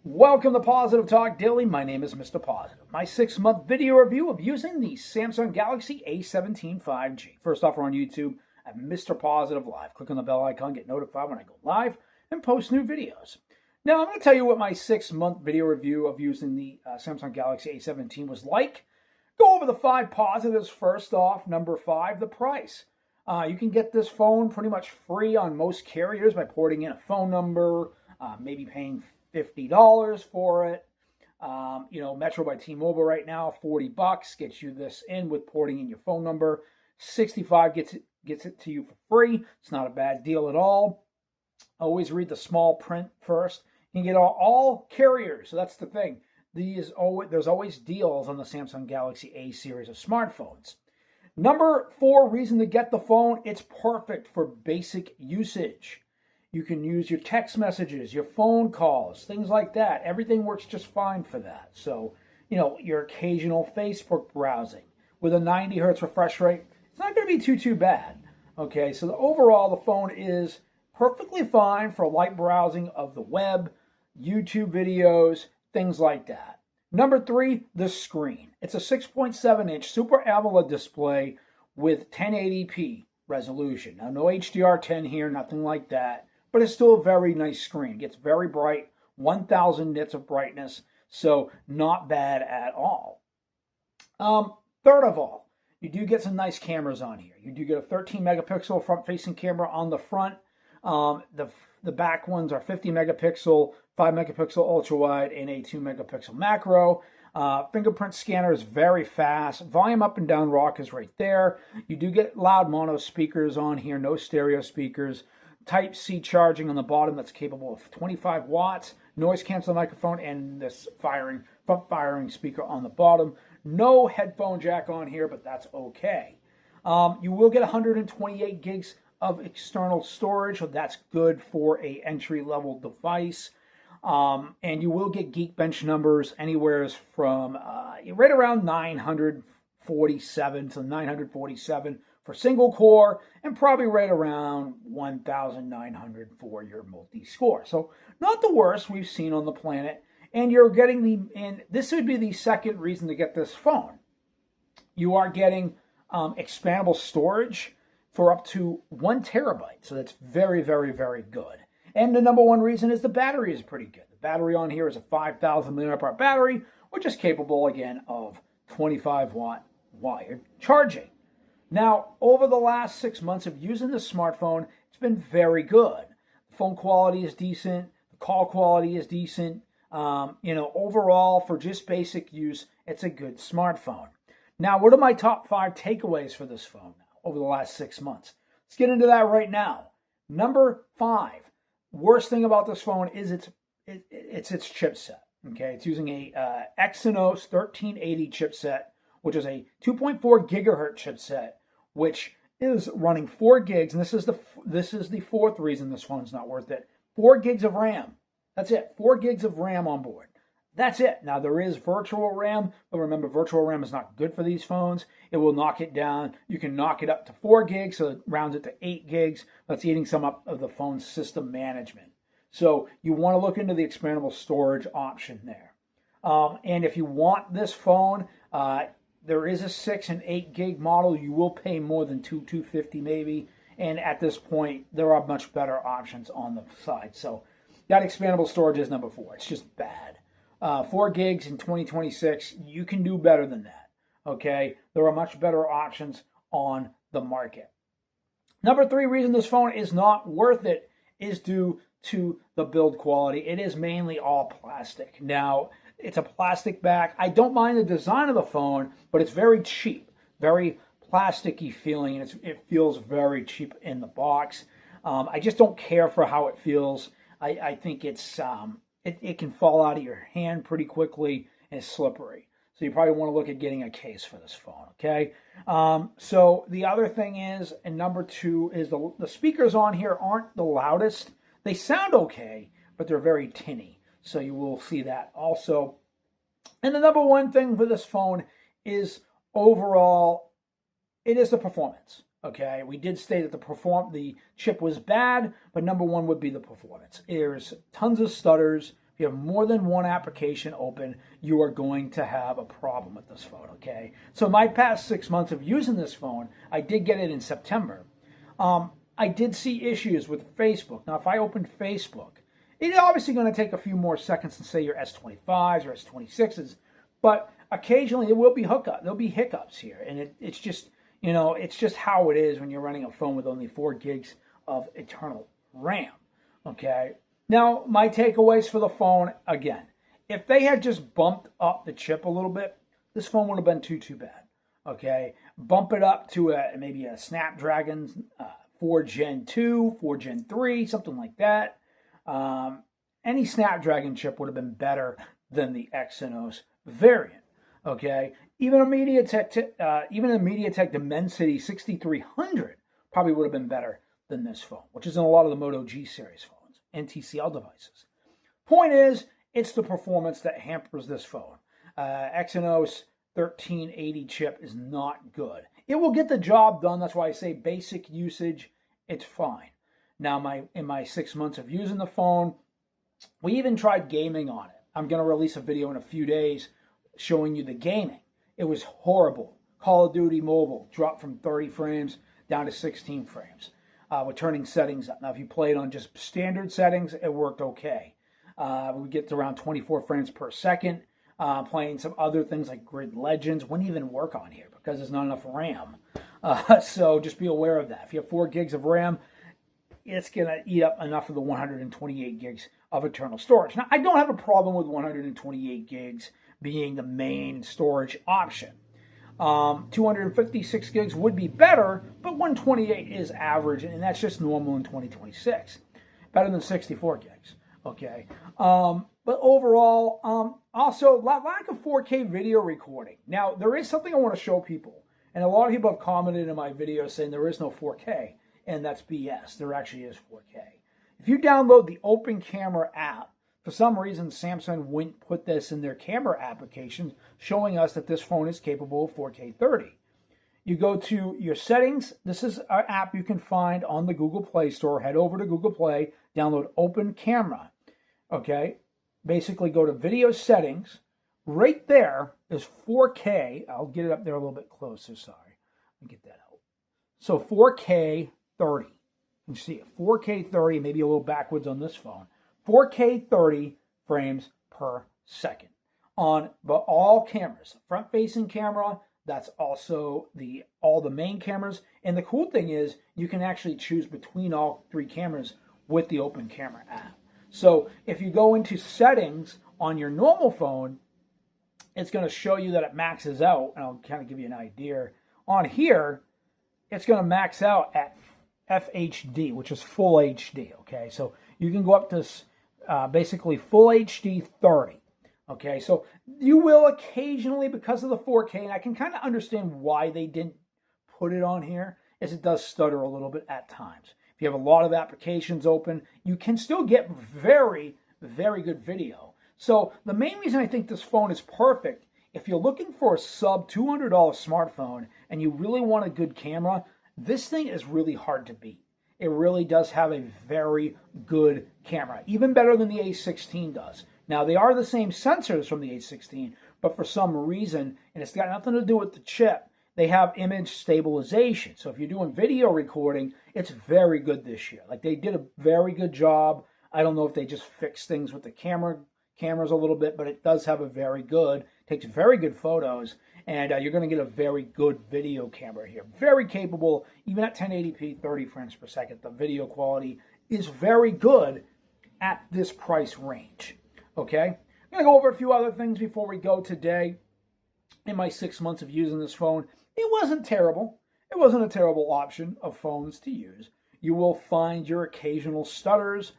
Welcome to Positive Talk Daily. My name is Mr. Positive. My 6-month video review of using the Samsung Galaxy A17 5G. First off, we're on YouTube at Mr. Positive Live. Click on the bell icon, get notified when I go live and post new videos. Now, I'm going to tell you what my 6-month video review of using the Samsung Galaxy A17 was like. Go over the 5 positives first off. Number 5, the price. You can get this phone pretty much free on most carriers by porting in a phone number, maybe paying $50 for it. Metro by T-Mobile right now, $40 gets you this in with porting in your phone number. $65 gets it to you for free. It's not a bad deal at all. Always read the small print first. You can get all carriers, so that's the thing. There's always deals on the Samsung Galaxy A series of smartphones. Number 4 reason to get the phone, it's perfect for basic usage. You can use your text messages, your phone calls, things like that. Everything works just fine for that. So, your occasional Facebook browsing with a 90 hertz refresh rate, it's not going to be too bad. Okay, so overall, the phone is perfectly fine for light browsing of the web, YouTube videos, things like that. Number 3, the screen. It's a 6.7-inch Super AMOLED display with 1080p resolution. Now, no HDR10 here, nothing like that, but it's still a very nice screen. It gets very bright, 1,000 nits of brightness, so not bad at all. Third of all, you do get some nice cameras on here. You do get a 13-megapixel front-facing camera on the front. The back ones are 50 megapixel, 5 megapixel ultra wide, and a 2 megapixel macro. Fingerprint scanner is very fast. Volume up and down rock is right there. You do get loud mono speakers on here, no stereo speakers. Type-C charging on the bottom that's capable of 25 watts. Noise cancel microphone and this front firing speaker on the bottom. No headphone jack on here, but that's okay. You will get 128 gigs of external storage, so that's good for a entry-level device. And you will get Geekbench numbers anywhere from right around 947 to 947 for single core, and probably right around 1,900 for your multi-score. So not the worst we've seen on the planet. And you're getting and this would be the second reason to get this phone. You are getting expandable storage for up to 1 terabyte. So that's very, very, very good. And the number 1 reason is the battery is pretty good. The battery on here is a 5,000 milliamp hour battery, which is capable, again, of 25-watt wired charging. Now, over the last 6 months of using this smartphone, it's been very good. The phone quality is decent. The call quality is decent. Overall, for just basic use, it's a good smartphone. Now, what are my top 5 takeaways for this phone now over the last 6 months? Let's get into that right now. Number 5, worst thing about this phone is its chipset. Okay, it's using a Exynos 1380 chipset, which is a 2.4 gigahertz chipset, which is running 4 gigs, and this is the 4th reason this phone's not worth it. 4 gigs of RAM. That's it. 4 gigs of RAM on board. That's it. Now, there is virtual RAM, but remember, virtual RAM is not good for these phones. It will knock it down. You can knock it up to 4 gigs, so it rounds it to 8 gigs. That's eating some up of the phone's system management. So you want to look into the expandable storage option there. And if you want this phone, there is a 6 and 8 gig model. You will pay more than $250 maybe. And at this point, there are much better options on the side. So that expandable storage is number 4. It's just bad. 4 gigs in 2026, you can do better than that. Okay? There are much better options on the market. Number 3 reason this phone is not worth it is due to the build quality. It is mainly all plastic. Now, it's a plastic back. I don't mind the design of the phone, but it's very cheap, very plasticky feeling, and it feels very cheap in the box. I just don't care for how it feels. I think it can fall out of your hand pretty quickly and it's slippery. So you probably want to look at getting a case for this phone, okay? So the other thing is, and number 2, is the speakers on here aren't the loudest. They sound okay, but they're very tinny. So you will see that also. And the number 1 thing for this phone is overall, it is the performance. Okay, we did state that the chip was bad, but number 1 would be the performance. There's tons of stutters, If you have more than one application open, you are going to have a problem with this phone, okay? So my past 6 months of using this phone, I did get it in September. I did see issues with Facebook. Now, if I opened Facebook, it's obviously going to take a few more seconds than say your S25s or S26s, but occasionally there will be there'll be hiccups here, and it's just, it's just how it is when you're running a phone with only 4 gigs of internal RAM, okay? Now, my takeaways for the phone, again, if they had just bumped up the chip a little bit, this phone would have been too bad, okay? Bump it up to maybe a Snapdragon 4 Gen 2, 4 Gen 3, something like that. Any Snapdragon chip would have been better than the Exynos variant. Okay, even a MediaTek Dimensity 6300 probably would have been better than this phone, which is in a lot of the Moto G series phones and TCL devices. Point is, it's the performance that hampers this phone. Exynos 1380 chip is not good. It will get the job done. That's why I say basic usage, it's fine. Now, in my 6 months of using the phone, we even tried gaming on it. I'm going to release a video in a few days showing you the gaming. It was horrible. Call of Duty Mobile dropped from 30 frames down to 16 frames. We're turning settings up. Now, if you played on just standard settings, it worked okay. We get to around 24 frames per second. Playing some other things like Grid Legends wouldn't even work on here because there's not enough RAM. So just be aware of that. If you have 4 gigs of RAM, it's going to eat up enough of the 128 gigs of internal storage. Now, I don't have a problem with 128 gigs being the main storage option. 256 gigs would be better, but 128 is average, and that's just normal in 2026. Better than 64 gigs, okay? But overall, also, lack of 4K video recording. Now, there is something I want to show people, and a lot of people have commented in my videos saying there is no 4K, and that's BS. There actually is 4K. If you download the Open Camera app, for some reason, Samsung wouldn't put this in their camera applications, showing us that this phone is capable of 4K 30. You go to your settings. This is an app you can find on the Google Play Store. Head over to Google Play, download Open Camera. Okay? Basically, go to Video Settings. Right there is 4K. I'll get it up there a little bit closer. Sorry. Let me get that out. So 4K 30. You see it. 4K 30, maybe a little backwards on this phone. 4K 30 frames per second on all cameras. Front-facing camera, that's also all the main cameras. And the cool thing is you can actually choose between all 3 cameras with the Open Camera app. So if you go into settings on your normal phone, it's going to show you that it maxes out. And I'll kind of give you an idea. On here, it's going to max out at FHD, which is full HD. Okay, so you can go up to basically full HD 30. Okay, so you will occasionally, because of the 4K, and I can kind of understand why they didn't put it on here, is it does stutter a little bit at times. If you have a lot of applications open, you can still get very, very good video. So the main reason I think this phone is perfect, if you're looking for a sub $200 smartphone and you really want a good camera, this thing is really hard to beat. It really does have a very good camera, even better than the A16 does. Now, they are the same sensors from the A16, but for some reason, and it's got nothing to do with the chip, they have image stabilization. So if you're doing video recording, it's very good this year. Like, they did a very good job. I don't know if they just fixed things with the cameras a little bit, but it does have a very good, takes very good photos, and you're going to get a very good video camera here. Very capable, even at 1080p, 30 frames per second. The video quality is very good at this price range. Okay? I'm going to go over a few other things before we go today. In my 6 months of using this phone, it wasn't terrible. It wasn't a terrible option of phones to use. You will find your occasional stutters.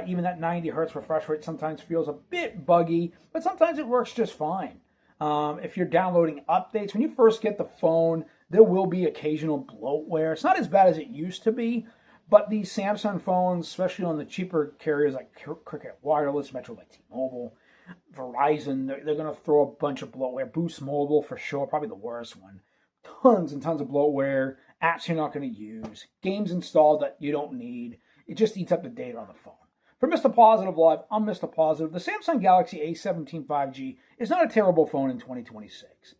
Even that 90 hertz refresh rate sometimes feels a bit buggy, but sometimes it works just fine. If you're downloading updates, when you first get the phone, there will be occasional bloatware. It's not as bad as it used to be, but these Samsung phones, especially on the cheaper carriers like Cricket Wireless, Metro by T-Mobile, Verizon, they're going to throw a bunch of bloatware. Boost Mobile, for sure, probably the worst one. Tons and tons of bloatware, apps you're not going to use, games installed that you don't need. It just eats up the data on the phone. For Mr. Positive Live, I'm Mr. Positive. The Samsung Galaxy A17 5G is not a terrible phone in 2026.